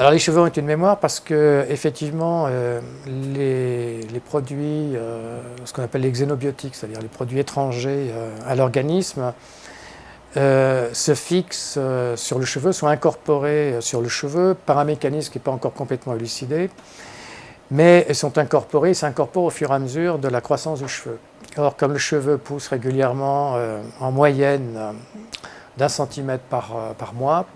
Alors les cheveux ont une mémoire parce que effectivement les produits, ce qu'on appelle les xénobiotiques, c'est-à-dire les produits étrangers à l'organisme, se fixent sur le cheveu, sont incorporés sur le cheveu par un mécanisme qui n'est pas encore complètement élucidé, mais ils sont incorporés, ils s'incorporent au fur et à mesure de la croissance du cheveu. Or, comme le cheveu pousse régulièrement, en moyenne, d'1 centimètre par mois,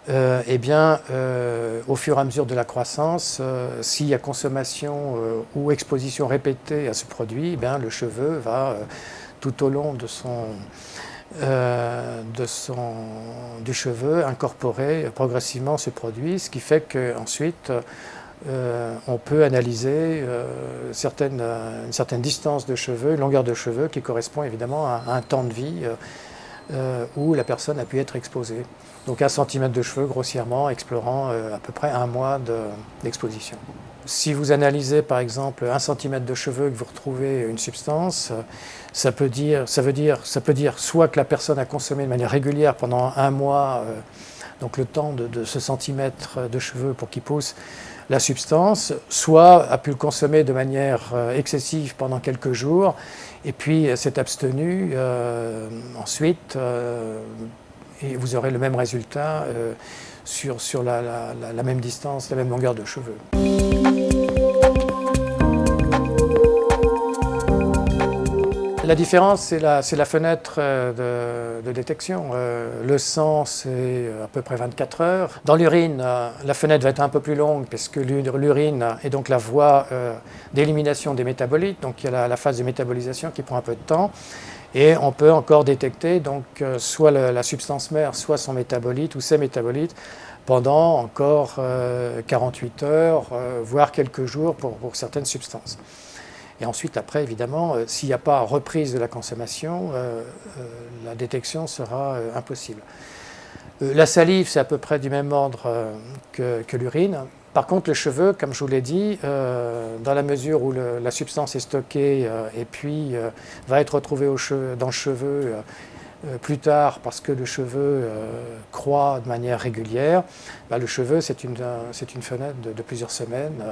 au fur et à mesure de la croissance, s'il y a consommation ou exposition répétée à ce produit, eh bien, le cheveu va, tout au long du cheveu, incorporer progressivement ce produit, ce qui fait qu'ensuite, on peut analyser une certaine distance de cheveux, une longueur de cheveux qui correspond évidemment à un temps de vie où la personne a pu être exposée. Donc 1 centimètre de cheveux grossièrement, explorant à peu près 1 mois d'exposition. Si vous analysez par exemple 1 centimètre de cheveux et que vous retrouvez une substance, ça peut dire soit que la personne a consommé de manière régulière pendant 1 mois, donc le temps de ce centimètre de cheveux pour qu'il pousse la substance, soit a pu le consommer de manière excessive pendant quelques jours, et puis s'est abstenu ensuite, et vous aurez le même résultat sur la même distance, la même longueur de cheveux. La différence, c'est la fenêtre de détection. Le sang, c'est à peu près 24 heures. Dans l'urine, la fenêtre va être un peu plus longue parce que l'urine est donc la voie d'élimination des métabolites. Donc il y a la phase de métabolisation qui prend un peu de temps. Et on peut encore détecter donc, soit la substance mère, soit son métabolite ou ses métabolites pendant encore 48 heures, voire quelques jours pour certaines substances. Et ensuite, après, évidemment, s'il n'y a pas reprise de la consommation, la détection sera impossible. La salive, c'est à peu près du même ordre que l'urine. Par contre, le cheveu, comme je vous l'ai dit, dans la mesure où la substance est stockée et puis va être retrouvée dans le cheveu plus tard parce que le cheveu croît de manière régulière, le cheveu, c'est une fenêtre de plusieurs semaines.